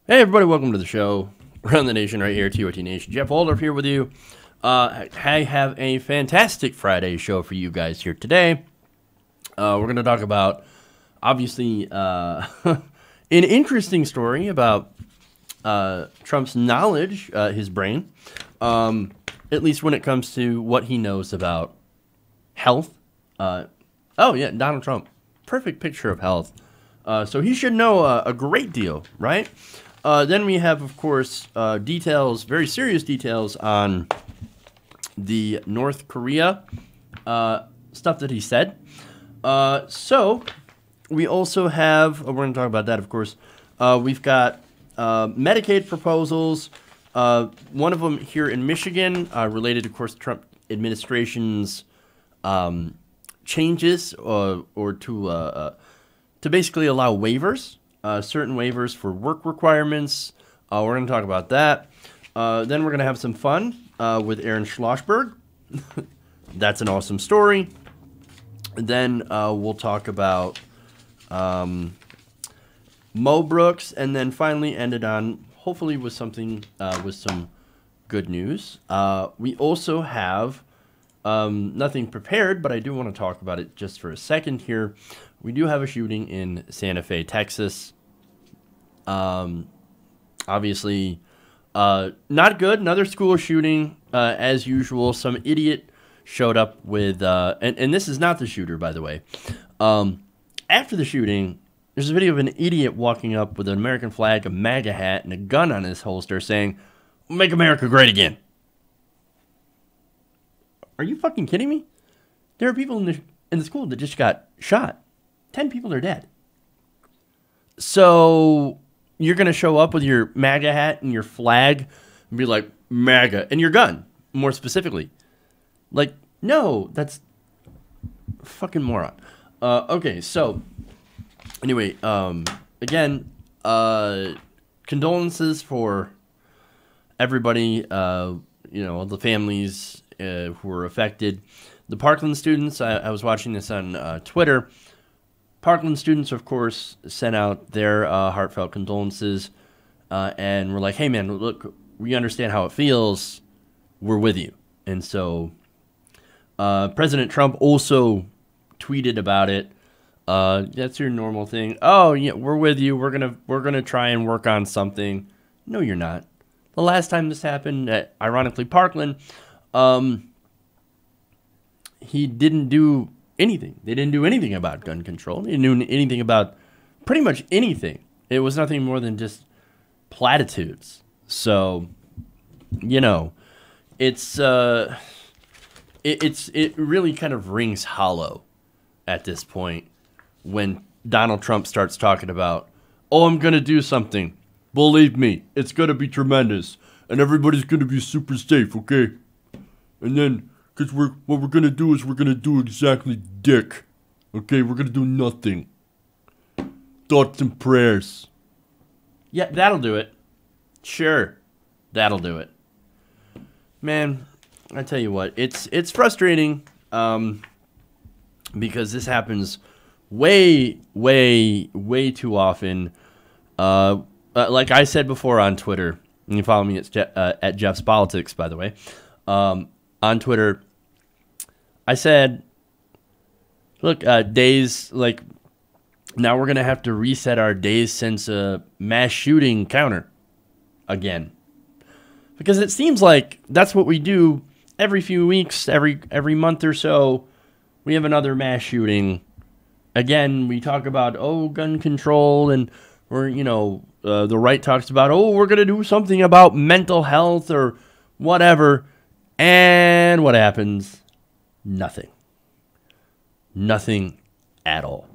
Hey everybody, welcome to the show. Around the nation right here, TOT Nation. Jeff Waldorf here with you. I have a fantastic Friday show for you guys here today. We're going to talk about, obviously, an interesting story about Trump's knowledge, his brain, at least when it comes to what he knows about health. Oh yeah, Donald Trump. Perfect picture of health. So he should know a great deal, right? Then we have, of course, details, very serious details on the North Korea stuff that he said. So we also have, we're going to talk about that, of course. We've got Medicaid proposals. One of them here in Michigan, related, of course, to Trump administration's changes or to basically allow waivers. Certain waivers for work requirements. We're going to talk about that. Then we're going to have some fun with Aaron Schlossberg. That's an awesome story. Then we'll talk about Mo Brooks, and then finally end it on hopefully with something with some good news. We also have nothing prepared, but I do want to talk about it just for a second here. We do have a shooting in Santa Fe, Texas. Obviously, not good. Another school shooting, as usual. Some idiot showed up with, and this is not the shooter, by the way. After the shooting, there's a video of an idiot walking up with an American flag, a MAGA hat, and a gun on his holster saying, "Make America great again." Are you fucking kidding me? There are people in the school that just got shot. 10 people are dead. So you're going to show up with your MAGA hat and your flag and be like, MAGA, and your gun, more specifically. Like, no, that's fucking moron. Okay, so anyway, again, condolences for everybody, the families who were affected. The Parkland students, I was watching this on Twitter. Parkland students, of course, sent out their heartfelt condolences and were like, hey, man, look, we understand how it feels. We're with you. And so President Trump also tweeted about it. That's your normal thing. Oh, yeah, we're with you. We're gonna try and work on something. No, you're not. The last time this happened at, ironically, Parkland, he didn't do anything. They didn't do anything about gun control. They didn't do anything about pretty much anything. It was nothing more than just platitudes. So, it really kind of rings hollow at this point when Donald Trump starts talking about, oh, I'm going to do something. Believe me, it's going to be tremendous. And everybody's going to be super safe, okay? And then, because what we're going to do is we're going to do exactly dick. Okay, we're going to do nothing. Thoughts and prayers. Yeah, that'll do it. Sure, that'll do it. Man, I tell you what, it's frustrating because this happens way too often. Like I said before on Twitter, and you follow me at Jeff's Politics, by the way, on Twitter, I said, look, days, like, now we're going to have to reset our days since a mass shooting counter again. Because it seems like that's what we do every few weeks, every month or so. We have another mass shooting. Again, we talk about, gun control, and the right talks about, we're going to do something about mental health or whatever. And what happens? Nothing. Nothing at all.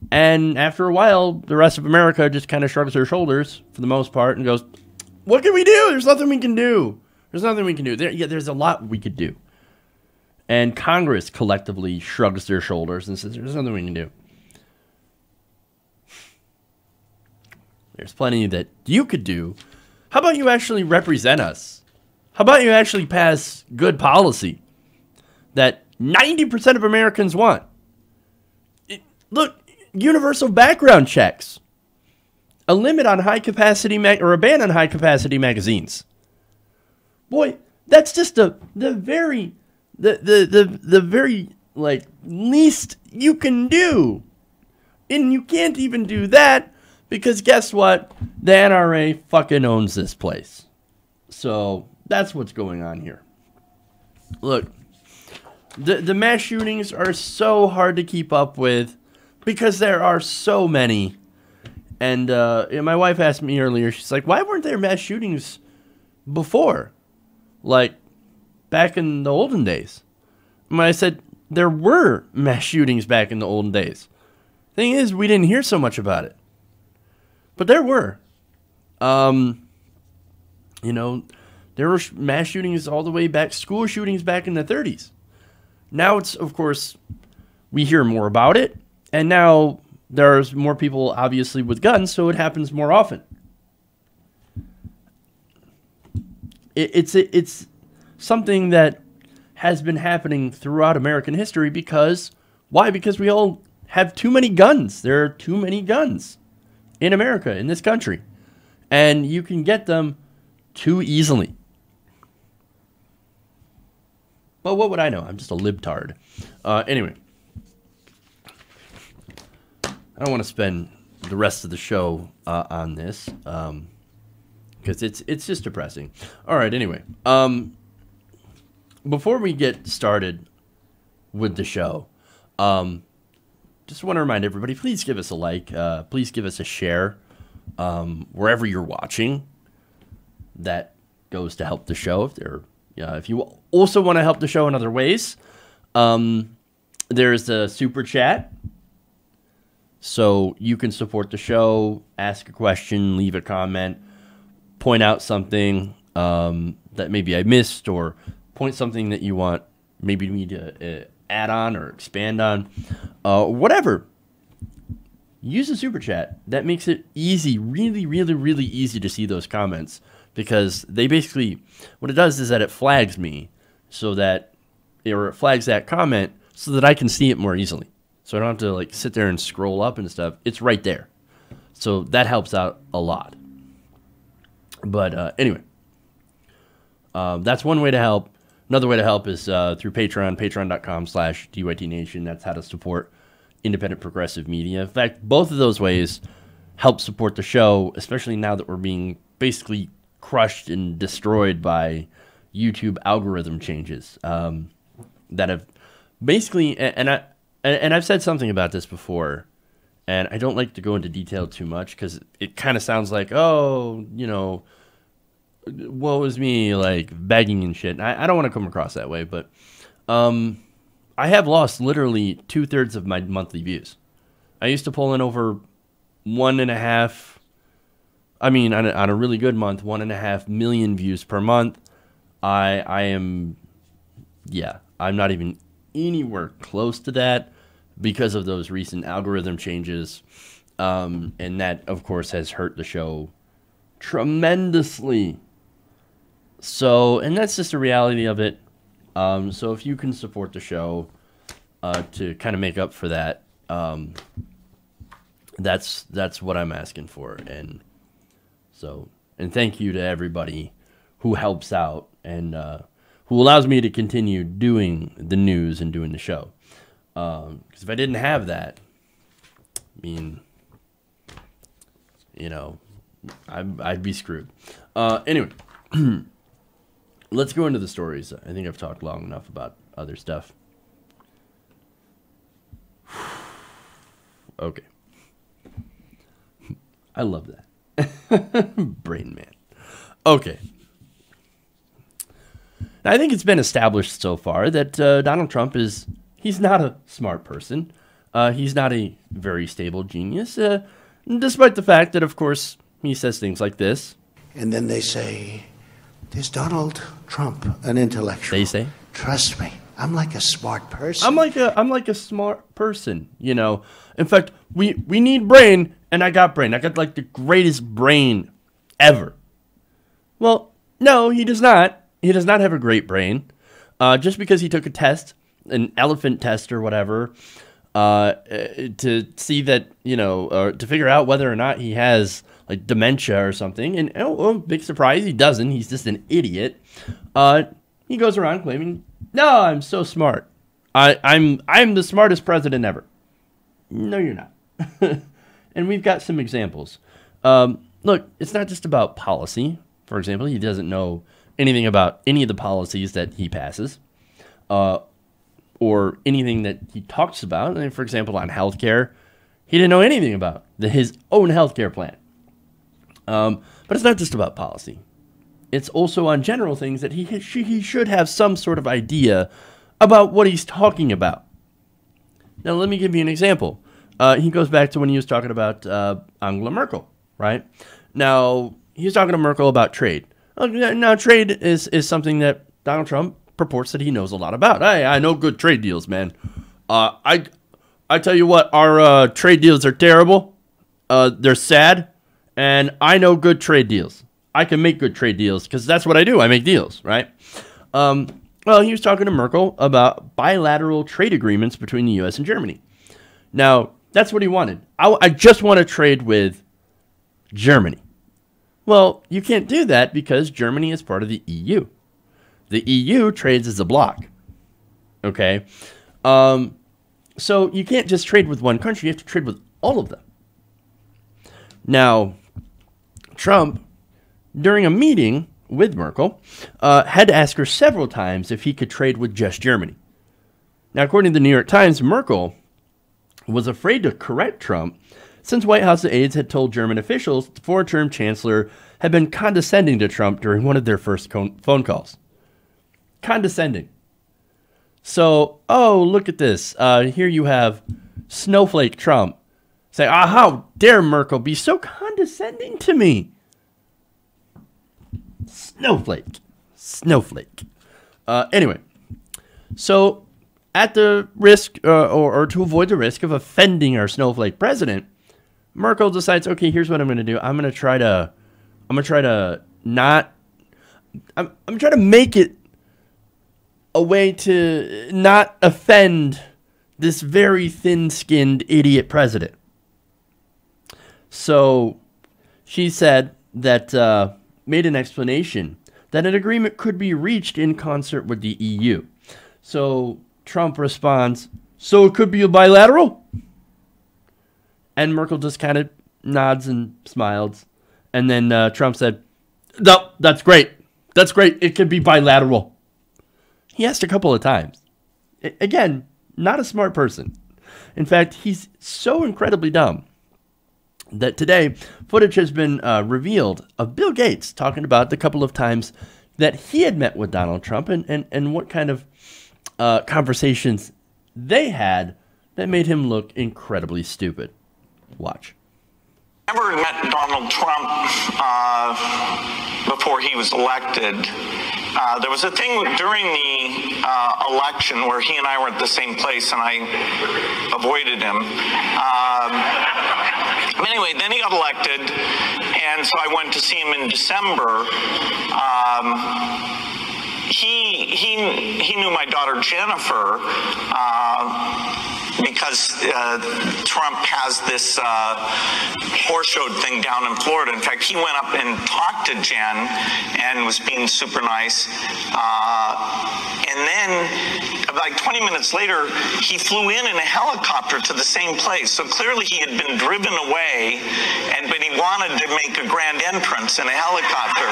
And after a while, the rest of America just kind of shrugs their shoulders for the most part and goes, what can we do? There's nothing we can do. There's nothing we can do. There's a lot we could do. And Congress collectively shrugs their shoulders and says, there's nothing we can do. There's plenty that you could do. How about you actually represent us? How about you actually pass good policy that 90% of Americans want? Look, universal background checks. a limit on high capacity or a ban on high capacity magazines. Boy, that's just the very like least you can do. And you can't even do that because guess what? The NRA fucking owns this place. So that's what's going on here. Look, the mass shootings are so hard to keep up with because there are so many. And my wife asked me earlier, she's like, why weren't there mass shootings before? Like, back in the olden days. And I said, there were mass shootings back in the olden days. Thing is, we didn't hear so much about it. But there were. You know, there were mass shootings all the way back, school shootings back in the 30s. Now it's, of course, we hear more about it. And now there's more people, obviously, with guns, so it happens more often. It's something that has been happening throughout American history because, why? Because we all have too many guns. There are too many guns in America, in this country. And you can get them too easily. But what would I know? I'm just a libtard. Anyway. I don't want to spend the rest of the show on this. Because it's just depressing. All right, anyway. Before we get started with the show, just want to remind everybody, please give us a like. Please give us a share wherever you're watching. That goes to help the show. If you also want to help the show in other ways, there's the super chat. So you can support the show, ask a question, leave a comment, point out something that maybe I missed, or point something that you want maybe me to add on or expand on. Whatever. Use the super chat. That makes it easy, really, really, really easy to see those comments. Because they basically, what it does is that it flags me or it flags that comment so that I can see it more easily. So I don't have to like sit there and scroll up and stuff. It's right there. So that helps out a lot. But anyway, that's one way to help. Another way to help is through Patreon, patreon.com/DYTNation. That's how to support independent progressive media. In fact, both of those ways help support the show, especially now that we're being basically crushed and destroyed by YouTube algorithm changes that have basically, and I've said something about this before, and I don't like to go into detail too much because it kind of sounds like, oh, you know, woe is me, like begging and shit. I don't want to come across that way, but I have lost literally 2/3 of my monthly views. I used to pull in over 1.5. I mean, on a really good month, 1.5 million views per month. I'm not even anywhere close to that because of those recent algorithm changes. And that, of course, has hurt the show tremendously. So, and that's just the reality of it. So if you can support the show to kind of make up for that, that's what I'm asking for. And thank you to everybody who helps out and who allows me to continue doing the news and doing the show. Because if I didn't have that, I mean, you know, I'd be screwed. Anyway, let's go into the stories. I think I've talked long enough about other stuff. Okay. I love that. Brain man. Okay. Now, I think it's been established so far that Donald Trump he's not a smart person. He's not a very stable genius, despite the fact that, of course, he says things like this. And then they say, is Donald Trump an intellectual? They say. Trust me, I'm like a smart person. I'm like a smart person, you know. In fact, we need brain, and I got brain. I got like the greatest brain ever. Well, no, he does not. He does not have a great brain. Just because he took a test, an elephant test or whatever, to see that, or to figure out whether or not he has like dementia or something. And big surprise, he doesn't. He's just an idiot. He goes around claiming, "No, I'm so smart. I'm the smartest president ever." No, you're not. And we've got some examples. Look, it's not just about policy. For example, he doesn't know anything about any of the policies that he passes, or anything that he talks about. And for example, on healthcare, he didn't know anything about his own healthcare plan. But it's not just about policy. It's also on general things that he should have some sort of idea about what he's talking about. Now, let me give you an example. He goes back to when he was talking about Angela Merkel, right? Now, he was talking to Merkel about trade. Now, trade is something that Donald Trump purports that he knows a lot about. Hey, I know good trade deals, man. I tell you what, our trade deals are terrible. They're sad, and I know good trade deals. I can make good trade deals because that's what I do. I make deals, right? Well, he was talking to Merkel about bilateral trade agreements between the U.S. and Germany. Now, that's what he wanted. I just want to trade with Germany. Well, you can't do that because Germany is part of the EU. The EU trades as a bloc. Okay? So you can't just trade with one country. You have to trade with all of them. Now, Trump, during a meeting with Merkel, had to ask her several times if he could trade with just Germany. Now, according to the New York Times, Merkel was afraid to correct Trump since White House aides had told German officials the four-term chancellor had been condescending to Trump during one of their first phone calls. Condescending. So, look at this. Here you have Snowflake Trump say, how dare Merkel be so condescending to me? Snowflake. Anyway, so at the risk or to avoid the risk of offending our snowflake president, Merkel decides, okay, here's what I'm going to do. I'm going to try to make it a way to not offend this very thin-skinned idiot president. So she said that, made an explanation that an agreement could be reached in concert with the EU. So Trump responds, so it could be a bilateral? And Merkel just kind of nods and smiles. And then Trump said, no, that's great. That's great. It could be bilateral. He asked a couple of times. Again, not a smart person. In fact, he's so incredibly dumb that today footage has been revealed of Bill Gates talking about the couple of times that he had met with Donald Trump and what kind of conversations they had that made him look incredibly stupid. Watch. I never met Donald Trump before he was elected. There was a thing during the election where he and I were at the same place and I avoided him. Anyway, then he got elected, and so I went to see him in December. He knew my daughter Jennifer because Trump has this horse show thing down in Florida. In fact, he went up and talked to Jen and was being super nice. And then like 20 minutes later, he flew in a helicopter to the same place. So clearly he had been driven away, but he wanted to make a grand entrance in a helicopter.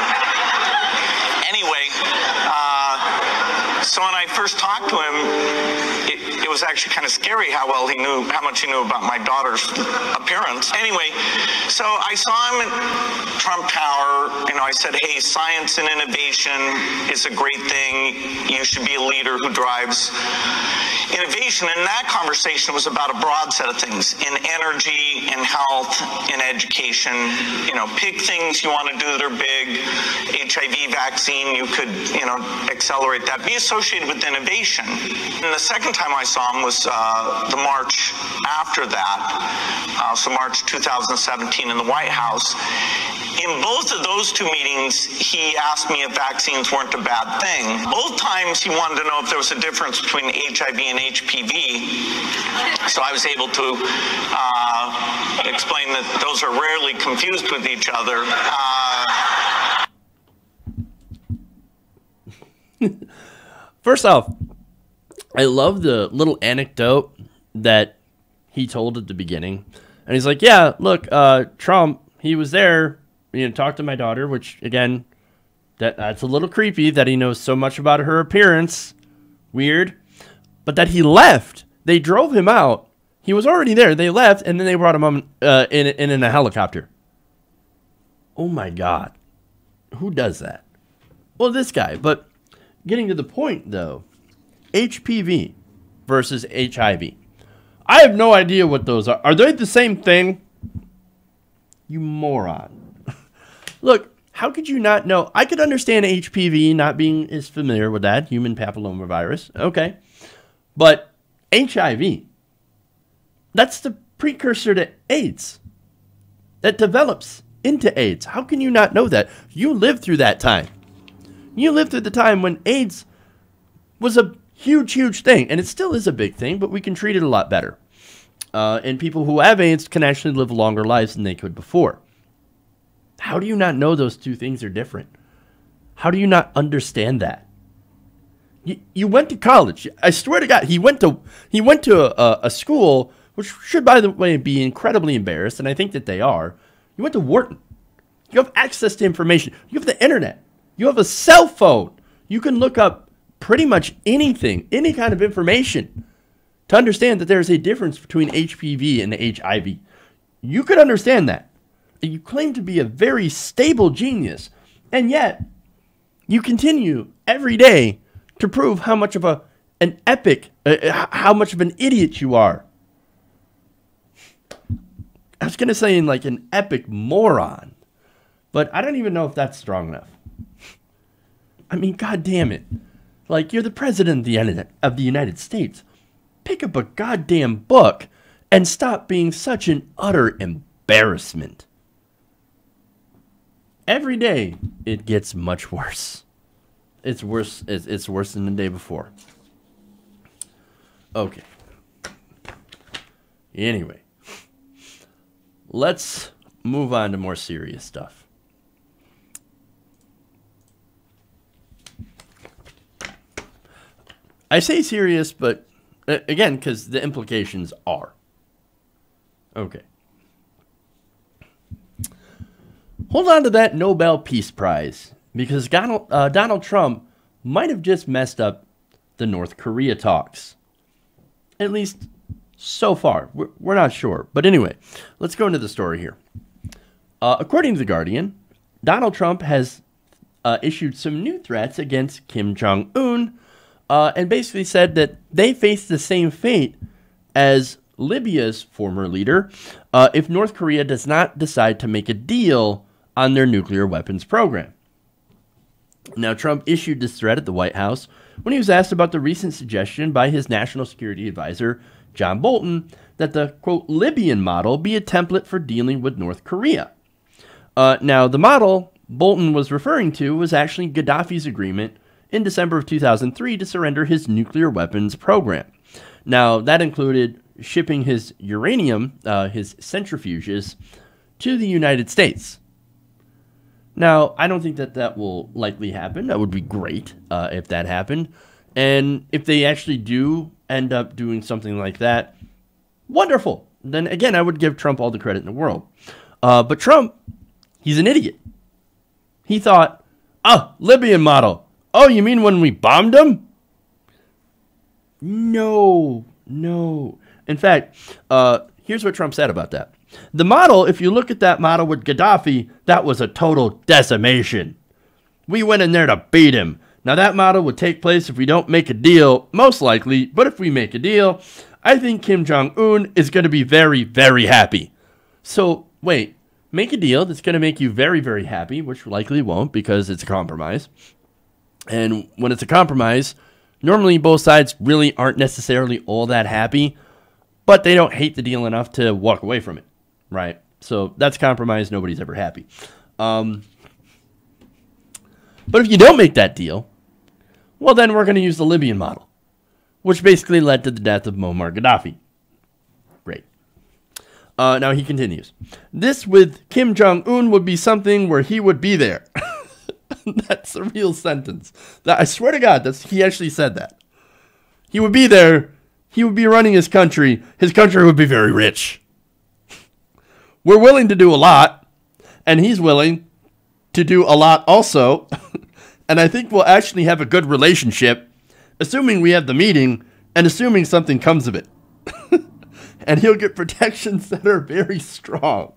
Anyway, so when I first talked to him, it was actually kind of scary how much he knew about my daughter's appearance. Anyway, so I saw him at Trump Tower. I said, hey, science and innovation is a great thing. You should be a leader who drives innovation. And that conversation was about a broad set of things in energy, in health, in education. Pick things you want to do that are big. HIV vaccine, you could, accelerate that. Be associated with innovation. And the second time I saw on was the March after that, so March 2017 in the White House. In both of those two meetings, he asked me if vaccines weren't a bad thing. Both times he wanted to know if there was a difference between HIV and HPV. So I was able to explain that those are rarely confused with each other. First off, I love the little anecdote that he told at the beginning. And he's like, yeah, look, Trump, he was there, talked to my daughter, which, again, that's a little creepy that he knows so much about her appearance. Weird. But that he left. They drove him out. He was already there. They left, and then they brought him on in a helicopter. Oh, my God. Who does that? Well, this guy. But getting to the point, though, HPV versus HIV. I have no idea what those are. Are they the same thing? You moron. Look, how could you not know? I could understand HPV not being as familiar with that, human papillomavirus. Okay. But HIV, that's the precursor to AIDS that develops into AIDS. How can you not know that? You lived through that time. You lived through the time when AIDS was a huge, huge thing. And it still is a big thing, but we can treat it a lot better. And people who have AIDS can actually live longer lives than they could before. How do you not know those two things are different? How do you not understand that? You went to college. I swear to God, he went to a school, which should, by the way, be incredibly embarrassed, and I think that they are. You went to Wharton. You have access to information. You have the internet. You have a cell phone. You can look up pretty much anything, any kind of information, to understand that there's a difference between HPV and HIV. You could understand that. You claim to be a very stable genius, and yet you continue every day to prove how much of an idiot you are. I was going to say like an epic moron, but I don't even know if that's strong enough. I mean, God damn it. Like, you're the president of the United States. Pick up a goddamn book and stop being such an utter embarrassment. Every day, it gets much worse. It's worse. It's worse than the day before. Okay. Anyway, let's move on to more serious stuff. I say serious, but again, because the implications are. Okay. Hold on to that Nobel Peace Prize, because Donald Trump might have just messed up the North Korea talks. At least so far. We're not sure. But anyway, let's go into the story here. According to The Guardian, Donald Trump has issued some new threats against Kim Jong-un and basically said that they face the same fate as Libya's former leader if North Korea does not decide to make a deal on their nuclear weapons program. Now, Trump issued this threat at the White House when he was asked about the recent suggestion by his national security advisor, John Bolton, that the, quote, Libyan model be a template for dealing with North Korea. Now, the model Bolton was referring to was actually Gaddafi's agreement in December of 2003 to surrender his nuclear weapons program. Now, that included shipping his uranium, his centrifuges, to the United States. Now, I don't think that will likely happen. That would be great if that happened. And if they actually do end up doing something like that, wonderful. Then, again, I would give Trump all the credit in the world. But Trump, he's an idiot. He thought, Libyan model. Oh, you mean when we bombed them? No. In fact, here's what Trump said about that. The model, if you look at that model with Gaddafi, that was a total decimation. We went in there to beat him. Now, that model would take place if we don't make a deal, most likely. But if we make a deal, I think Kim Jong-un is going to be very, very happy. So, wait, make a deal that's going to make you very, very happy, which likely won't because it's a compromise. And when it's a compromise, Normally, both sides really aren't necessarily all that happy, but they don't hate the deal enough to walk away from it, right? So that's compromise. Nobody's ever happy. But if you don't make that deal, well, then we're going to use the Libyan model, which basically led to the death of Muammar Gaddafi. Great. Now he continues. This with Kim Jong-un would be something where he would be there. That's a real sentence. I swear to God, he actually said that. He would be there. He would be running his country. His country would be very rich. We're willing to do a lot, and he's willing to do a lot also. And I think we'll actually have a good relationship, assuming we have the meeting and assuming something comes of it. And he'll get protections that are very strong.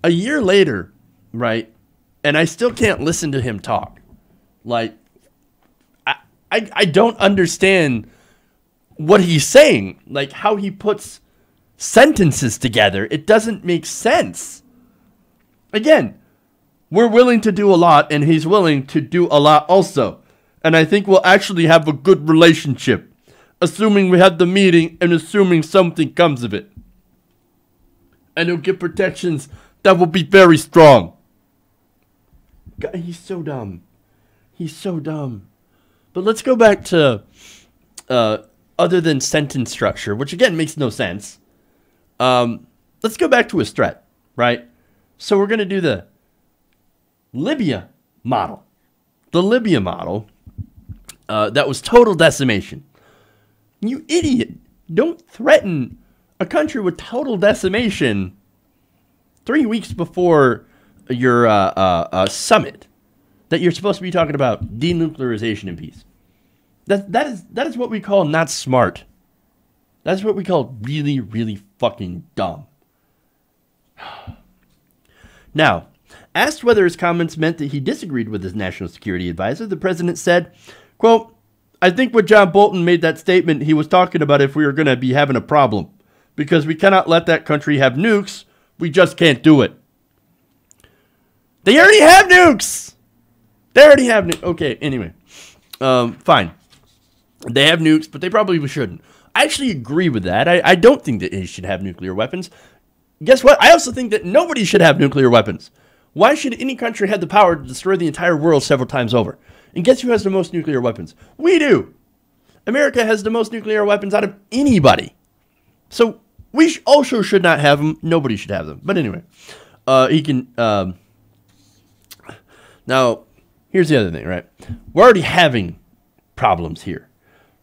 A year later, right? And I still can't listen to him talk. Like, I don't understand what he's saying. Like, how he puts sentences together. It doesn't make sense. Again, we're willing to do a lot, and he's willing to do a lot also. And I think we'll actually have a good relationship, assuming we have the meeting and assuming something comes of it. And he'll get protections that will be very strong. God, he's so dumb. He's so dumb. But let's go back to other than sentence structure, which again makes no sense. Let's go back to his threat, right? So we're going to do the Libya model. The Libya model that was total decimation. You idiot. Don't threaten a country with total decimation 3 weeks before your summit that you're supposed to be talking about denuclearization and peace. That is what we call not smart. That's what we call really, really fucking dumb. Now, asked whether his comments meant that he disagreed with his national security advisor, the president said, quote, I think when John Bolton made that statement, he was talking about if we were going to be having a problem. Because we cannot let that country have nukes. We just can't do it. They already have nukes. They already have nukes. Okay, anyway. Fine. They have nukes, but they probably shouldn't. I actually agree with that. I don't think that they should have nuclear weapons. Guess what? I also think that nobody should have nuclear weapons. Why should any country have the power to destroy the entire world several times over? And guess who has the most nuclear weapons? We do. America has the most nuclear weapons out of anybody. So we also should not have them. Nobody should have them. But anyway, he can... Now, here's the other thing, right? We're already having problems here.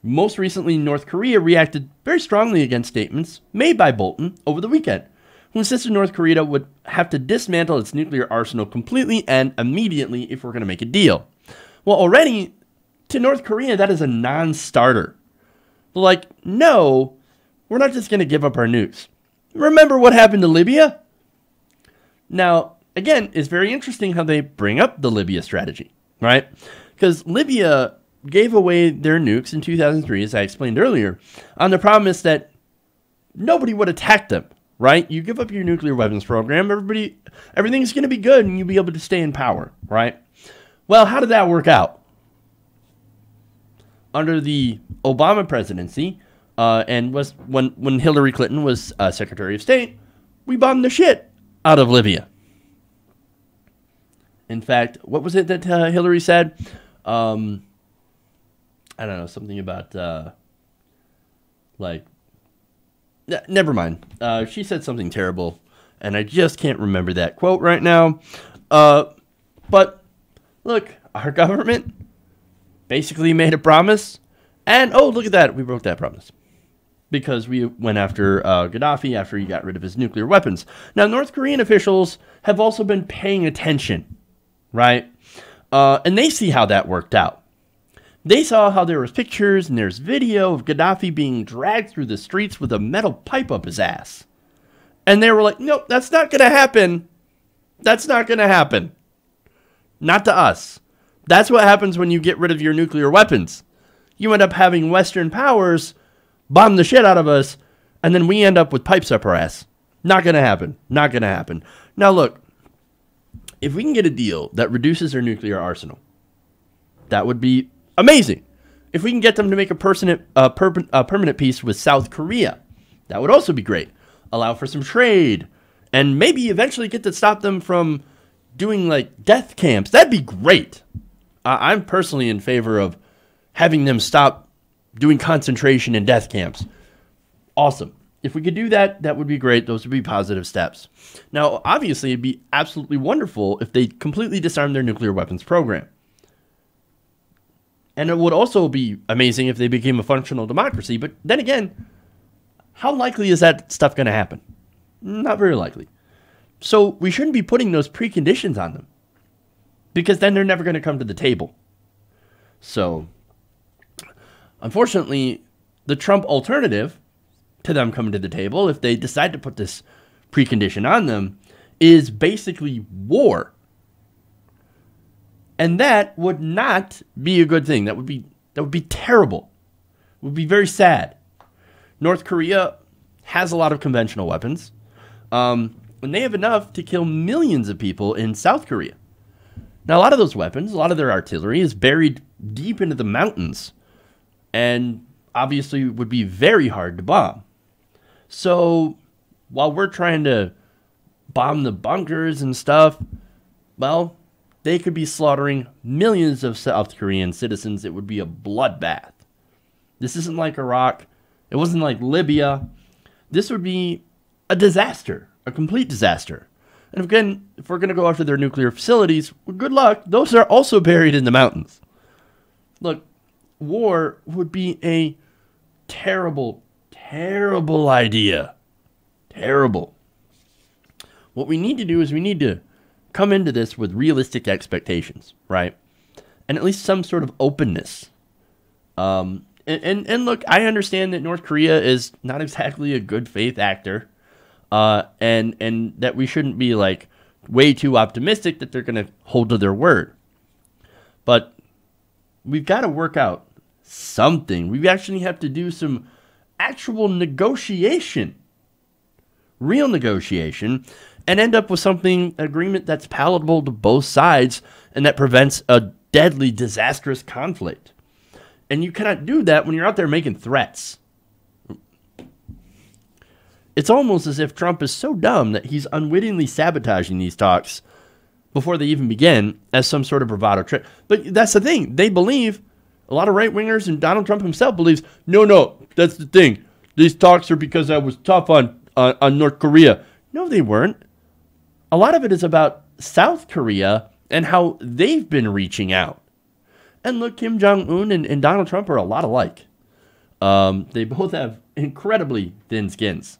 Most recently, North Korea reacted very strongly against statements made by Bolton over the weekend, who insisted North Korea would have to dismantle its nuclear arsenal completely and immediately if we're going to make a deal. Well, already, to North Korea, that is a non-starter. Like, no, we're not just going to give up our nukes. Remember what happened to Libya? Now, again, it's very interesting how they bring up the Libya strategy, right? Because Libya gave away their nukes in 2003, as I explained earlier, on the promise that nobody would attack them, right? You give up your nuclear weapons program, everything's going to be good and you'll be able to stay in power, right? Well, how did that work out? Under the Obama presidency, and was when Hillary Clinton was Secretary of State, we bombed the shit out of Libya. In fact, what was it that Hillary said? I don't know, something about, never mind. She said something terrible, and I just can't remember that quote right now. But, look, our government basically made a promise, and, oh, look at that, we broke that promise. Because we went after Gaddafi after he got rid of his nuclear weapons. Now, North Korean officials have also been paying attention, right? And they see how that worked out. They saw how there was pictures and there's video of Gaddafi being dragged through the streets with a metal pipe up his ass. And they were like, nope, that's not going to happen. That's not going to happen. Not to us. That's what happens when you get rid of your nuclear weapons. You end up having Western powers bomb the shit out of us, and then we end up with pipes up our ass. Not going to happen. Not going to happen. Now look, if we can get a deal that reduces our nuclear arsenal, That would be amazing. If we can get them to make a permanent peace with South Korea, that would also be great. Allow for some trade, and maybe eventually get to stop them from doing like death camps. That'd be great. I'm personally in favor of having them stop doing concentration and death camps. Awesome. If we could do that, that would be great. Those would be positive steps. Now, obviously, it'd be absolutely wonderful if they completely disarmed their nuclear weapons program. And it would also be amazing if they became a functional democracy. But then again, how likely is that stuff going to happen? Not very likely. So we shouldn't be putting those preconditions on them, because then they're never going to come to the table. So, unfortunately, the Trump alternative to them coming to the table, if they decide to put this precondition on them, is basically war. And that would not be a good thing. That would be terrible. It would be very sad. North Korea has a lot of conventional weapons, and they have enough to kill millions of people in South Korea. Now, a lot of those weapons, a lot of their artillery is buried deep into the mountains, and obviously would be very hard to bomb. So, while we're trying to bomb the bunkers and stuff, well, they could be slaughtering millions of South Korean citizens. It would be a bloodbath. This isn't like Iraq. It wasn't like Libya. This would be a disaster, a complete disaster. And again, if we're going to go after their nuclear facilities, well, good luck. Those are also buried in the mountains. Look, war would be a terrible, terrible idea. Terrible. What we need to do is we need to come into this with realistic expectations, right? And at least some sort of openness. And look, I understand that North Korea is not exactly a good faith actor, and that we shouldn't be like way too optimistic that they're going to hold to their word. But we've got to work out something. We actually have to do some actual negotiation, real negotiation, and end up with something, agreement that's palatable to both sides and that prevents a deadly, disastrous conflict. And you cannot do that when you're out there making threats. It's almost as if Trump is so dumb that he's unwittingly sabotaging these talks before they even begin as some sort of bravado trick. But that's the thing. They believe, a lot of right-wingers and Donald Trump himself believes, no, that's the thing. These talks are because I was tough on North Korea. No, they weren't. A lot of it is about South Korea and how they've been reaching out. And look, Kim Jong-un and Donald Trump are a lot alike. They both have incredibly thin skins.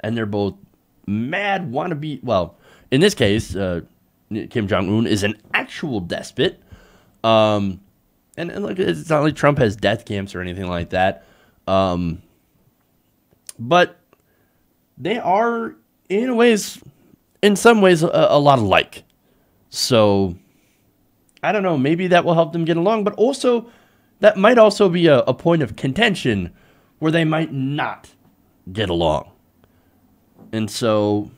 And they're both mad wannabe. Well, in this case, Kim Jong-un is an actual despot. And look, it's not like Trump has death camps or anything like that. But they are, in some ways, a lot alike. So, I don't know, maybe that will help them get along, but also, that might also be a point of contention where they might not get along. And so,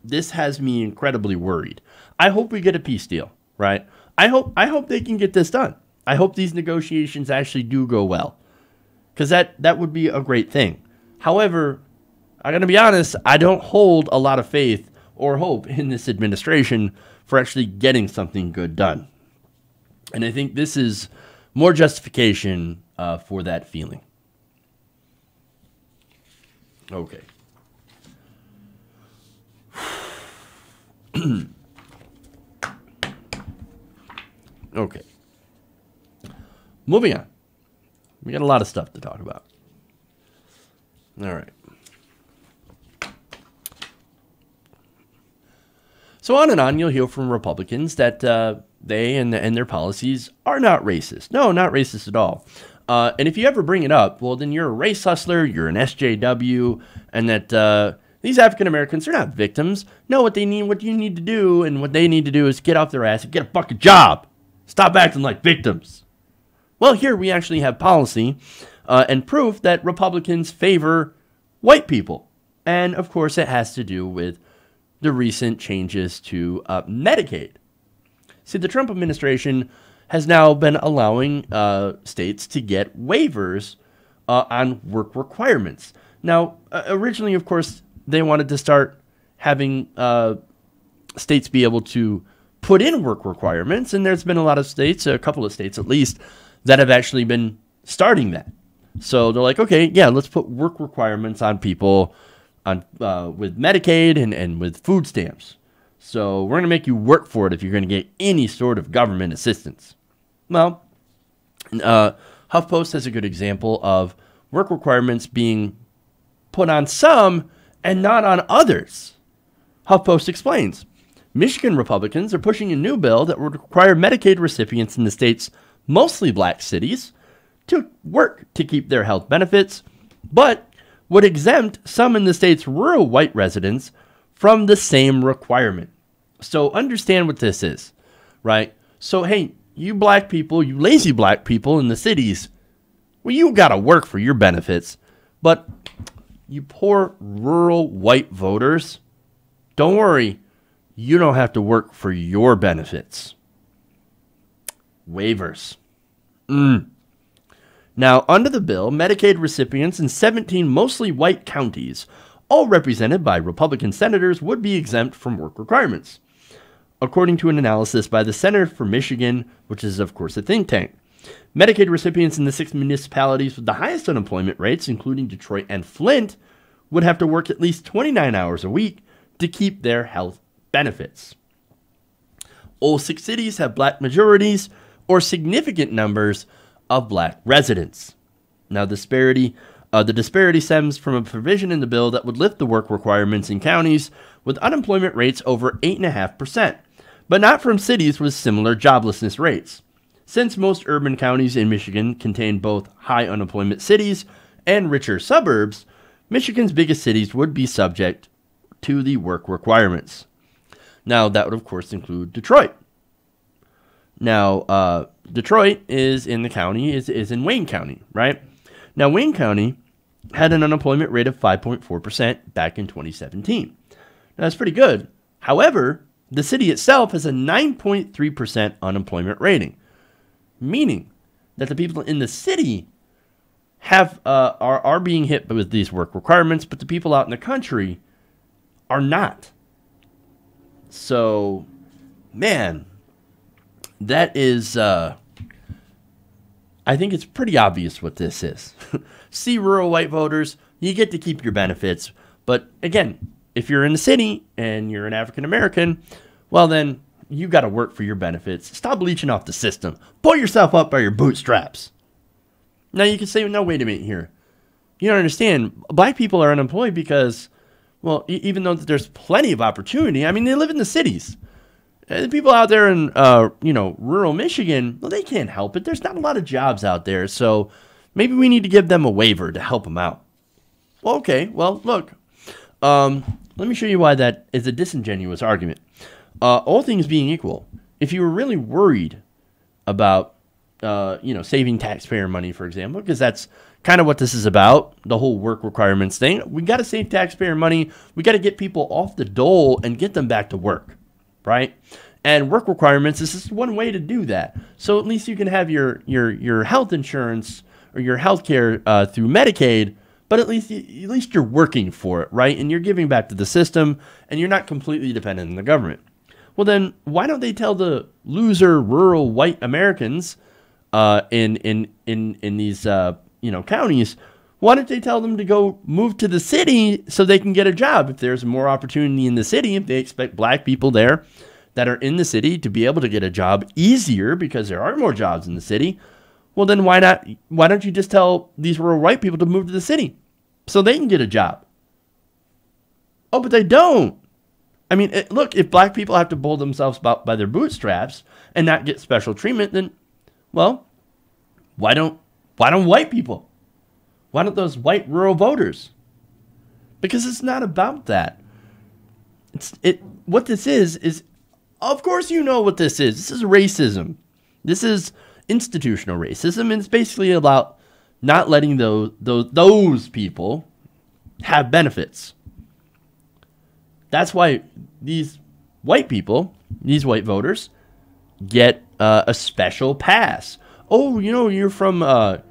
this has me incredibly worried. I hope we get a peace deal, right? I hope they can get this done. I hope these negotiations actually do go well, because that would be a great thing. However, I'm going to be honest, I don't hold a lot of faith or hope in this administration for actually getting something good done. And I think this is more justification for that feeling. Okay. Okay. Moving on. We got a lot of stuff to talk about. All right. So on and on, you'll hear from Republicans that they and their policies are not racist. No, not racist at all. And if you ever bring it up, well, then you're a race hustler, you're an SJW, and that these African Americans are not victims. No, what you need to do, and what they need to do is get off their ass and get a fucking job. Stop acting like victims. Well, here we actually have policy and proof that Republicans favor white people. And, of course, it has to do with the recent changes to Medicaid. See, the Trump administration has now been allowing states to get waivers on work requirements. Now, originally, of course, they wanted to start having states be able to put in work requirements, and there's been a lot of states, a couple of states at least, that have actually been starting that. So they're like, okay, yeah, let's put work requirements on people on with Medicaid and with food stamps. So we're going to make you work for it if you're going to get any sort of government assistance. Well, HuffPost has a good example of work requirements being put on some and not on others. HuffPost explains, Michigan Republicans are pushing a new bill that would require Medicaid recipients in the state's mostly black cities to work to keep their health benefits, but would exempt some in the state's rural white residents from the same requirement. So understand what this is, right? So, hey, you black people, you lazy black people in the cities, well, you got to work for your benefits. But you poor rural white voters, don't worry, you don't have to work for your benefits. Waivers. Now, under the bill, Medicaid recipients in 17 mostly white counties, all represented by Republican senators, would be exempt from work requirements, according to an analysis by the Center for Michigan, which is, of course, a think tank. Medicaid recipients in the 6 municipalities with the highest unemployment rates, including Detroit and Flint, would have to work at least 29 hours a week to keep their health benefits. All 6 cities have black majorities or significant numbers of black residents. Now, the disparity stems from a provision in the bill that would lift the work requirements in counties with unemployment rates over 8.5%, but not from cities with similar joblessness rates. Since most urban counties in Michigan contain both high unemployment cities and richer suburbs, Michigan's biggest cities would be subject to the work requirements. Now, that would, of course, include Detroit. Now, Detroit is in the county, is in Wayne County, right? Now, Wayne County had an unemployment rate of 5.4% back in 2017. Now, that's pretty good. However, the city itself has a 9.3% unemployment rating, meaning that the people in the city are being hit with these work requirements, but the people out in the country are not. So, man, that is, I think it's pretty obvious what this is. See, rural white voters, you get to keep your benefits. But again, if you're in the city and you're an African American, well, then you got to work for your benefits. Stop leeching off the system. Pull yourself up by your bootstraps. Now, you can say, no, wait a minute here. You don't understand. Black people are unemployed because, well, even though there's plenty of opportunity, I mean, they live in the cities. The people out there in, rural Michigan, well, they can't help it. There's not a lot of jobs out there, so maybe we need to give them a waiver to help them out. Well, okay, well, look, let me show you why that is a disingenuous argument. All things being equal, if you were really worried about, saving taxpayer money, for example, because that's kind of what this is about, the whole work requirements thing. We got to save taxpayer money. We got to get people off the dole and get them back to work. Right? And work requirements is just one way to do that. So at least you can have your health insurance or your health care through Medicaid, but at least you're working for it, right? And you're giving back to the system, and you're not completely dependent on the government. Well, then why don't they tell the loser rural white Americans in these counties? Why don't they tell them to go move to the city so they can get a job? If there's more opportunity in the city, if they expect black people there that are in the city to be able to get a job easier because there are more jobs in the city, well, then why not? Why don't you just tell these rural white people to move to the city so they can get a job? Oh, but they don't. I mean, look, if black people have to pull themselves by their bootstraps and not get special treatment, then, well, why don't white people? Why don't those white rural voters? Because it's not about that. What this is, of course you know what this is. This is racism. This is institutional racism, and it's basically about not letting those people have benefits. That's why these white people, these white voters, get a special pass. Oh, you're from a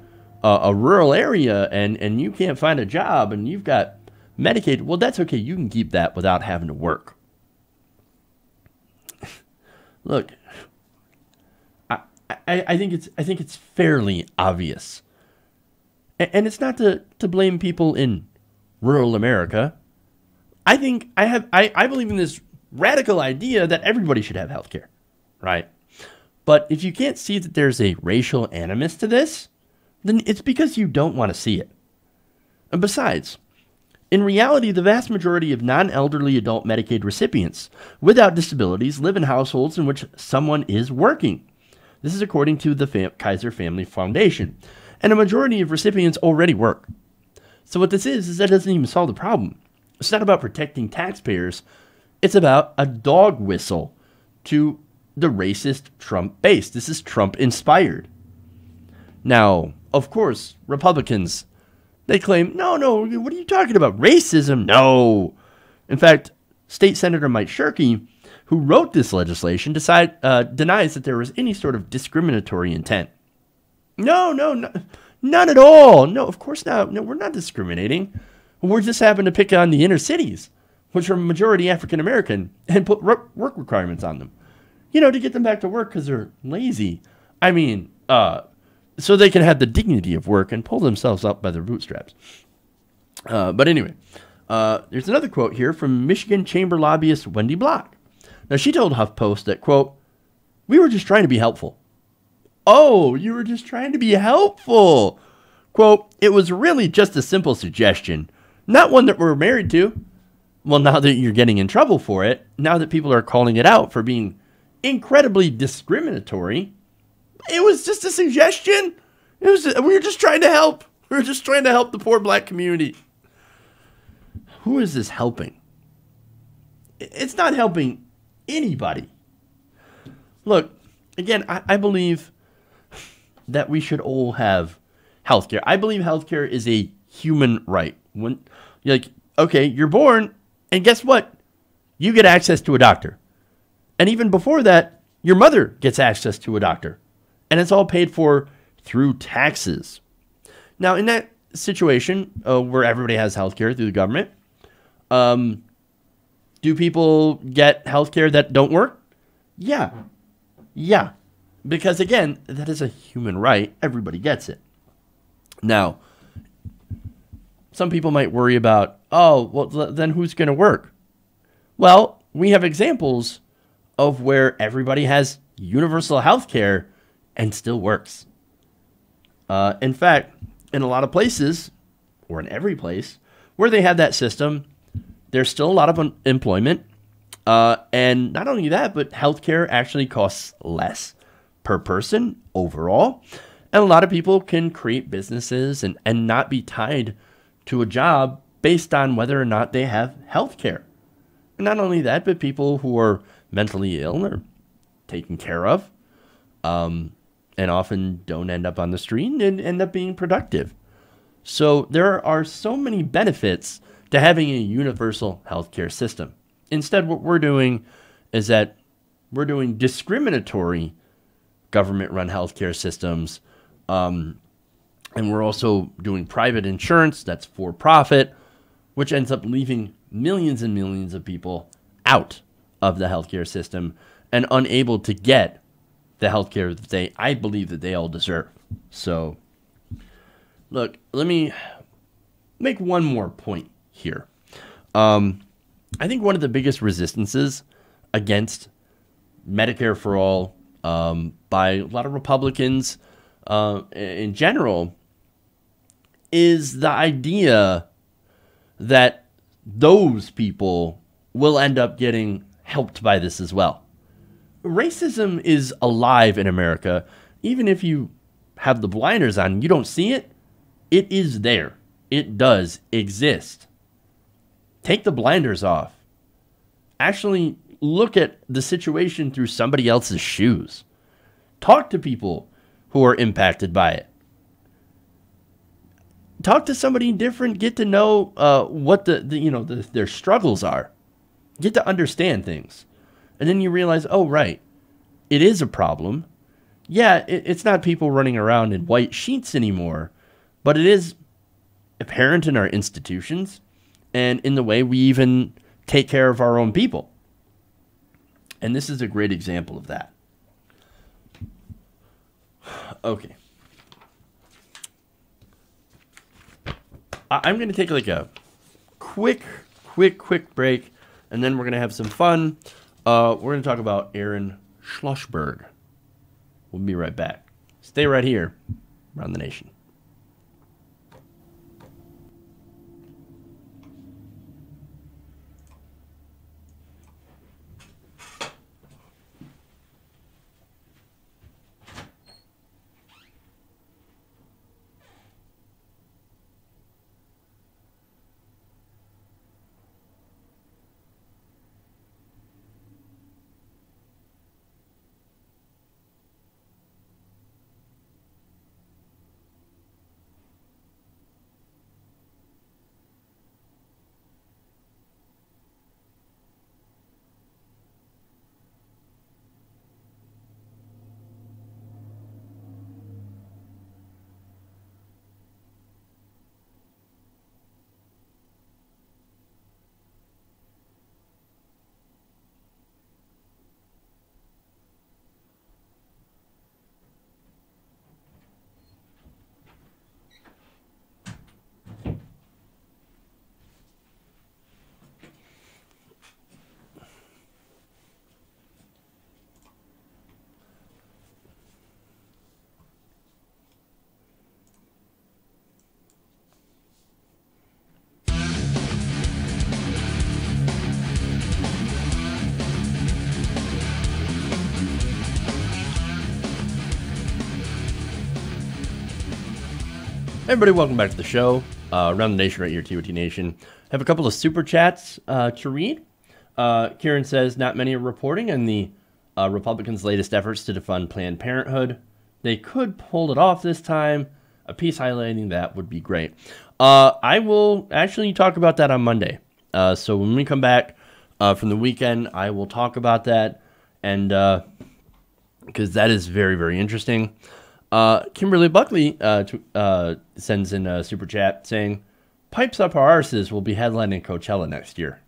rural area and you can't find a job and you've got Medicaid. Well, that's okay. You can keep that without having to work. Look, I think it's fairly obvious, and it's not to blame people in rural America. I believe in this radical idea that everybody should have health care, right? But if you can't see that there's a racial animus to this, then it's because you don't want to see it. And besides, in reality, the vast majority of non-elderly adult Medicaid recipients without disabilities live in households in which someone is working. This is according to the Kaiser Family Foundation. And a majority of recipients already work. So what this is that doesn't even solve the problem. It's not about protecting taxpayers. It's about a dog whistle to the racist Trump base. This is Trump inspired. Now, of course, Republicans, they claim, no, what are you talking about? Racism? No. In fact, State Senator Mike Shirkey, who wrote this legislation, denies that there was any sort of discriminatory intent. No, none at all. No, of course not. No, we're not discriminating. We're just happen to pick on the inner cities, which are majority African American, and put work requirements on them. To get them back to work because they're lazy. I mean, so they can have the dignity of work and pull themselves up by their bootstraps. But anyway, there's another quote here from Michigan Chamber lobbyist Wendy Block. Now, she told HuffPost that, quote, "We were just trying to be helpful." Oh, you were just trying to be helpful. Quote, "It was really just a simple suggestion, not one that we're married to." Well, now that you're getting in trouble for it, now that people are calling it out for being incredibly discriminatory, it was just a suggestion. We were just trying to help. We were just trying to help the poor black community. Who is this helping? It's not helping anybody. Look, again, I believe that we should all have healthcare. I believe healthcare is a human right. When you're born, and guess what? You get access to a doctor. And even before that, your mother gets access to a doctor. And it's all paid for through taxes. Now, in that situation where everybody has healthcare through the government, do people get healthcare that don't work? Yeah. Because again, that is a human right. Everybody gets it. Now, some people might worry about, then who's going to work? Well, we have examples of where everybody has universal healthcare and still works. In fact, in a lot of places, or in every place, where they have that system, there's still a lot of employment. And not only that, but healthcare actually costs less per person overall. And a lot of people can create businesses and not be tied to a job based on whether or not they have healthcare. And not only that, but people who are mentally ill are taken care of. And often don't end up on the street and end up being productive. So there are so many benefits to having a universal healthcare system. Instead, what we're doing is that we're doing discriminatory government-run healthcare systems, and we're also doing private insurance that's for-profit, which ends up leaving millions and millions of people out of the healthcare system and unable to get the healthcare that I believe that they all deserve. So, look, let me make one more point here. I think one of the biggest resistances against Medicare for all by a lot of Republicans in general is the idea that those people will end up getting helped by this as well. Racism is alive in America. Even if you have the blinders on, you don't see it. It is there. It does exist. Take the blinders off. Actually look at the situation through somebody else's shoes. Talk to people who are impacted by it. Talk to somebody different. Get to know what their struggles are. Get to understand things. And then you realize, oh, right, it is a problem. yeah, it's not people running around in white sheets anymore, but it is apparent in our institutions and in the way we even take care of our own people. And this is a great example of that. Okay. I'm going to take like a quick break, and then we're going to have some fun. We're going to talk about Aaron Schlossberg. We'll be right back. Stay right here around the nation. Everybody, welcome back to the show. Around the nation, right here, TOT Nation. I have a couple of super chats to read. Kieran says, not many are reporting on the Republicans' latest efforts to defund Planned Parenthood. They could pull it off this time. A piece highlighting that would be great. I will actually talk about that on Monday. So when we come back from the weekend, I will talk about that, and because that is very, very interesting. Kimberly Buckley sends in a super chat saying, "Pipes up our arses will be headlining Coachella next year."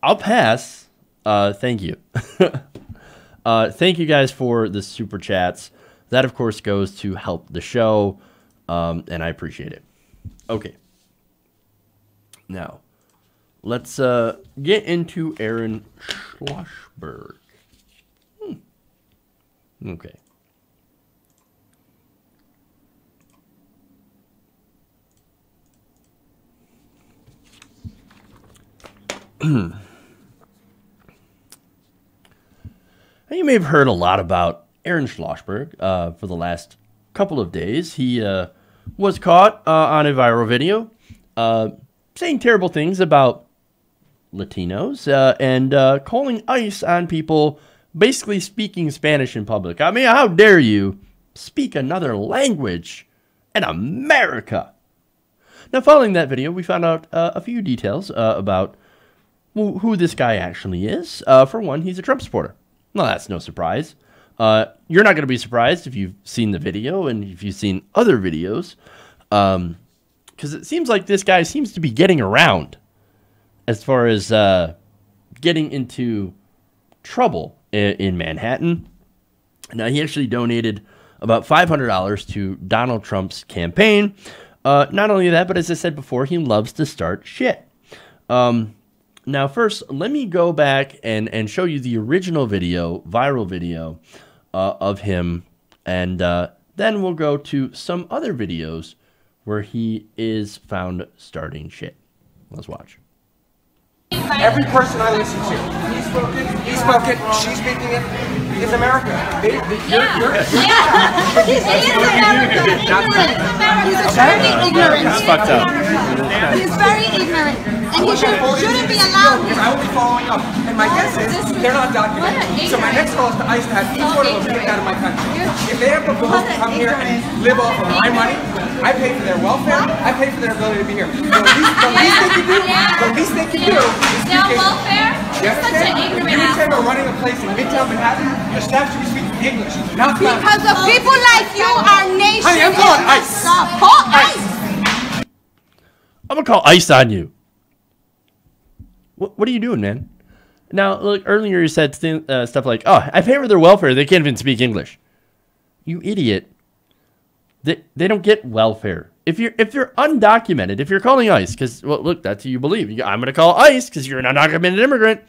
I'll pass. Thank you. Thank you guys for the super chats. That, of course, goes to help the show, and I appreciate it. Okay. Now, let's get into Aaron Schlossberg. Okay. You may have heard a lot about Aaron Schlossberg for the last couple of days. He was caught on a viral video saying terrible things about Latinos and calling ICE on people basically speaking Spanish in public. I mean, how dare you speak another language in America? Now, following that video, we found out a few details about who this guy actually is. For one, he's a Trump supporter. Well, that's no surprise. You're not going to be surprised if you've seen the video and if you've seen other videos, because it seems like this guy seems to be getting around as far as getting into trouble in Manhattan. Now, he actually donated about $500 to Donald Trump's campaign. Not only that, but as I said before, he loves to start shit. Now, first, let me go back and show you the original video, viral video, of him, and then we'll go to some other videos where he is found starting shit. Let's watch. Every person I listen to, he spoke it, she's speaking it, is America. He is America. He's very ignorant. It's fucked up. He's very ignorant. And he shouldn't be allowed. Because I will be following up. And my guess is, they're not documented. So my next call is to ICE to have each one of them get out of my country. If they have proposed to come here and live off of my money, I pay for their welfare, I pay for their ability to be here. The least they can do is Now welfare? Yes, such an ignorant. You would say we're running a place in Midtown Manhattan, your staff should be speaking English, not Spanish. Because of people like you, our nation Honey, I'm calling ICE. Call ICE. I'm gonna call ICE on you. What are you doing, man? Now, look, earlier you said stuff like, "Oh, I pay for their welfare. They can't even speak English." You idiot. They don't get welfare. If you're undocumented, if you're calling ICE, because, well, look, that's who you believe. I'm going to call ICE because you're an undocumented immigrant.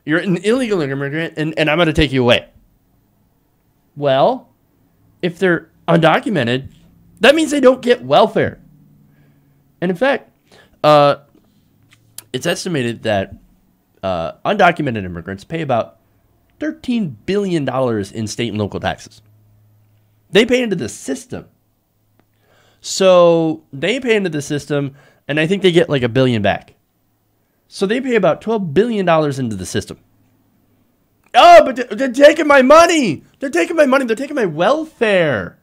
You're an illegal immigrant, and I'm going to take you away. Well, if they're undocumented, that means they don't get welfare. And in fact, it's estimated that undocumented immigrants pay about $13 billion in state and local taxes. They pay into the system. So they pay into the system, and I think they get like $1 billion back. So they pay about $12 billion into the system. Oh, but they're taking my money. They're taking my money. They're taking my welfare.